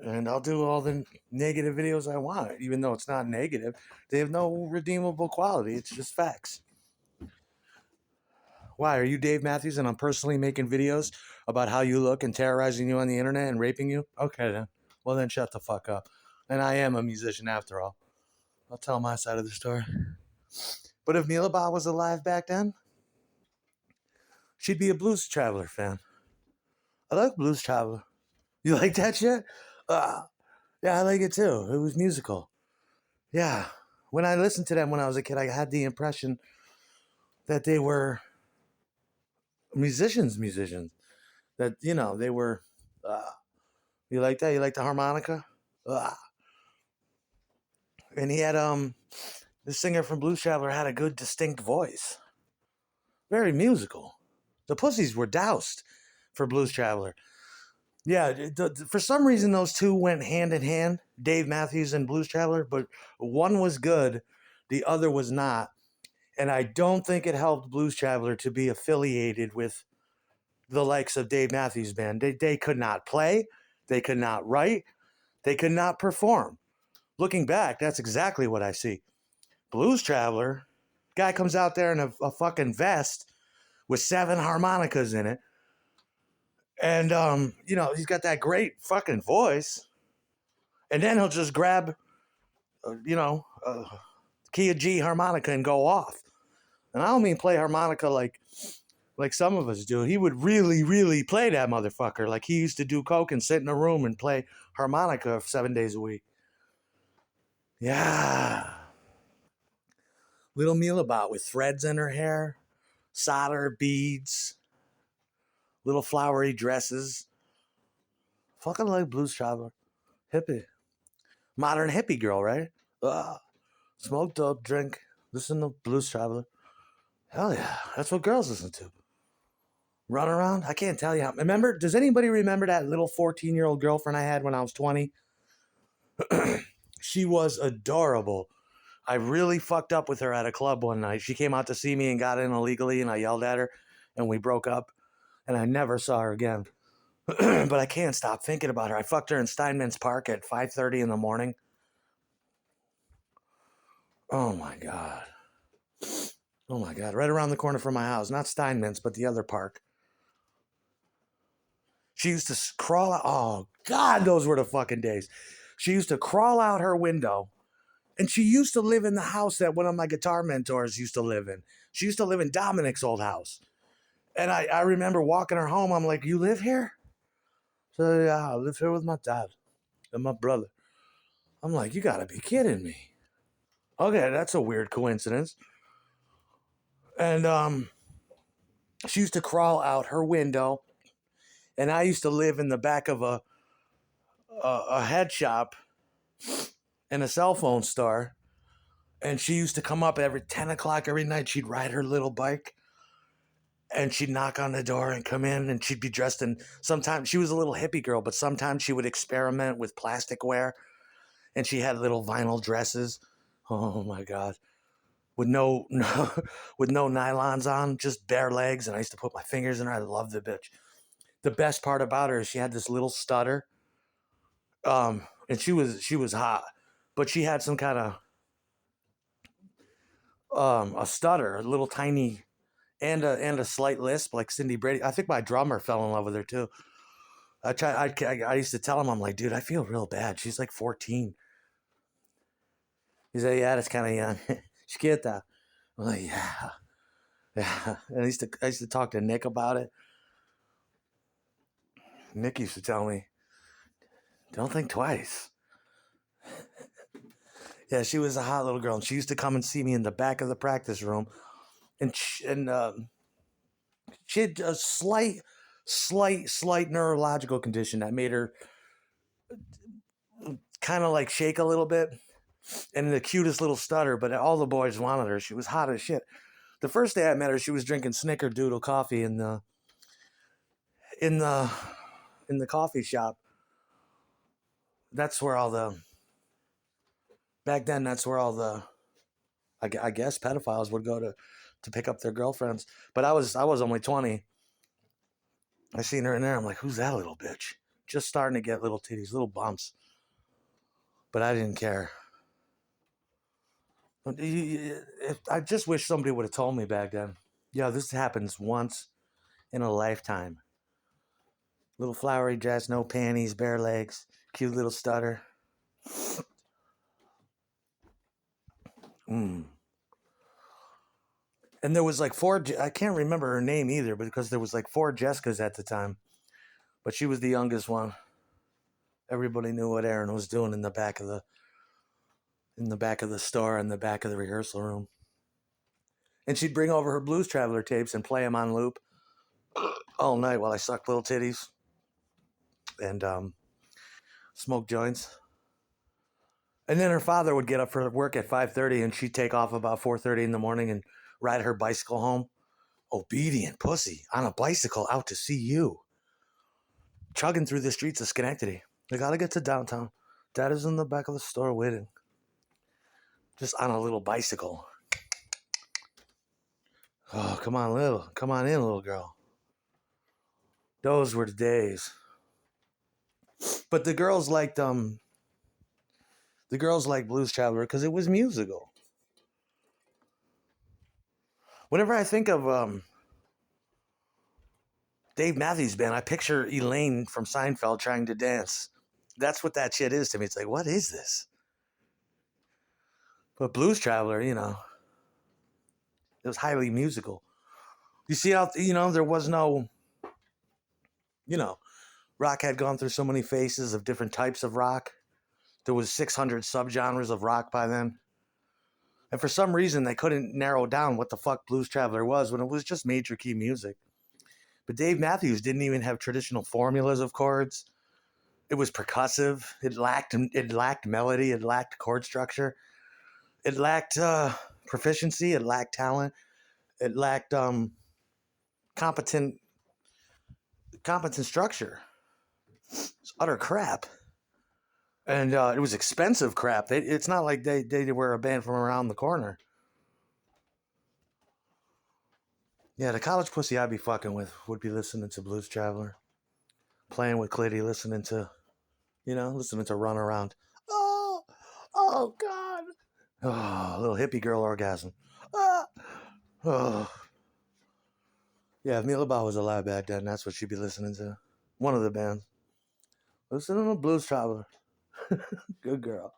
and I'll do all the negative videos I want, even though it's not negative. They have no redeemable quality. It's just facts. Why are you Dave Matthews and I'm personally making videos about how you look and terrorizing you on the internet and raping you? Okay then. Well then shut the fuck up. And I am a musician after all. I'll tell my side of the story. But if Melba was alive back then, she'd be a Blues Traveler fan. I like Blues Traveler. You like that shit? Uh, yeah, I like it too. It was musical. Yeah. When I listened to them when I was a kid, I had the impression that they were musicians. That, they were, uh, you like that? You like the harmonica? Uh, and he had, the singer from Blues Traveler had a good, distinct voice. Very musical. The pussies were doused for Blues Traveler. Yeah, for some reason, those two went hand in hand, Dave Matthews and Blues Traveler, but one was good, the other was not. And I don't think it helped Blues Traveler to be affiliated with the likes of Dave Matthews Band. They could not play, they could not write, they could not perform. Looking back, that's exactly what I see. Blues Traveler, guy comes out there in a fucking vest with 7 harmonicas in it. And, he's got that great fucking voice. And then he'll just grab, key of G harmonica and go off. And I don't mean play harmonica like some of us do. He would really, really play that motherfucker. Like he used to do coke and sit in a room and play harmonica 7 days a week. Yeah. Little Mealabot with threads in her hair, solder, beads, little flowery dresses. Fucking like Blues Traveler. Hippie. Modern hippie girl, right? Smoke dope, drink, listen to Blues Traveler. Hell yeah. That's what girls listen to. Run around? I can't tell you how. Remember, does anybody remember that little 14-year-old girlfriend I had when I was 20? She was adorable. I really fucked up with her at a club one night. She came out to see me and got in illegally, and I yelled at her, and we broke up, and I never saw her again. But I can't stop thinking about her. I fucked her in Steinman's Park at 5:30 in the morning. Oh my God. Oh my God. Right around the corner from my house. Not Steinman's, but the other park. She used to crawl out. Oh God, those were the fucking days. She used to crawl out her window. And she used to live in the house that one of my guitar mentors used to live in. She used to live in Dominic's old house. And I remember walking her home. I'm like, you live here? So, yeah, I live here with my dad and my brother. I'm like, you gotta be kidding me. Okay, that's a weird coincidence. And she used to crawl out her window. And I used to live in the back of a head shop and a cell phone store. And she used to come up every 10 o'clock every night. She'd ride her little bike and she'd knock on the door and come in and she'd be dressed in, sometimes she was a little hippie girl, but sometimes she would experiment with plasticware and she had little vinyl dresses. Oh my God. With no with no nylons on, just bare legs. And I used to put my fingers in her. I loved the bitch. The best part about her is she had this little stutter. And she was hot, but she had some kind of a stutter, a little tiny, and a slight lisp like Cindy Brady. I think my drummer fell in love with her too. I used to tell him, I'm like, dude, I feel real bad. She's like 14. He said, yeah, that's kind of young. Skieta. I'm like, yeah, yeah. And I used to talk to Nick about it. Nick used to tell me, don't think twice. Yeah, she was a hot little girl, and she used to come and see me in the back of the practice room, and she had a slight neurological condition that made her kind of like shake a little bit, and the cutest little stutter. But all the boys wanted her. She was hot as shit. The first day I met her, she was drinking Snickerdoodle coffee in the in the coffee shop. That's where all the back then. That's where all the I guess pedophiles would go to pick up their girlfriends. But I was only 20. I seen her in there. I'm like, who's that little bitch? just starting to get little titties, little bumps. But I didn't care. I just wish somebody would have told me back then. Yeah, this happens once in a lifetime. Little flowery dress, no panties, bare legs, cute little stutter. Mm. And there was like four. I can't remember her name either, because there was like four Jessicas at the time, but she was the youngest one. Everybody knew what Erin was doing in the back of the store, in the back of the rehearsal room. And she'd bring over her Blues Traveler tapes and play them on loop all night while I sucked little titties and smoked joints. And then her father would get up for work at 5:30, and she'd take off about 4:30 in the morning and ride her bicycle home. Obedient pussy on a bicycle out to see you, chugging through the streets of Schenectady. They gotta get to downtown. Dad is in the back of the store waiting, just on a little bicycle. Oh, come on, in, little girl. Those were the days. But the girls liked Blues Traveler because it was musical. Whenever I think of Dave Matthews Band, I picture Elaine from Seinfeld trying to dance. That's what that shit is to me. It's like, what is this? But Blues Traveler, it was highly musical. You see how, there was no, rock had gone through so many phases of different types of rock. There was 600 subgenres of rock by then. And for some reason, they couldn't narrow down what the fuck Blues Traveler was when it was just major key music. But Dave Matthews didn't even have traditional formulas of chords. It was percussive. It lacked melody. It lacked chord structure. It lacked proficiency. It lacked talent. It lacked competent structure. It's utter crap. And it was expensive crap. It's not like they were a band from around the corner. Yeah, the college pussy I'd be fucking with would be listening to Blues Traveler, playing with Clitty, listening to Run Around. Oh God. Oh, little hippie girl orgasm. Ah, oh. Yeah, if Melba was alive back then, that's what she'd be listening to. One of the bands. Listening to Blues Traveler. Good girl.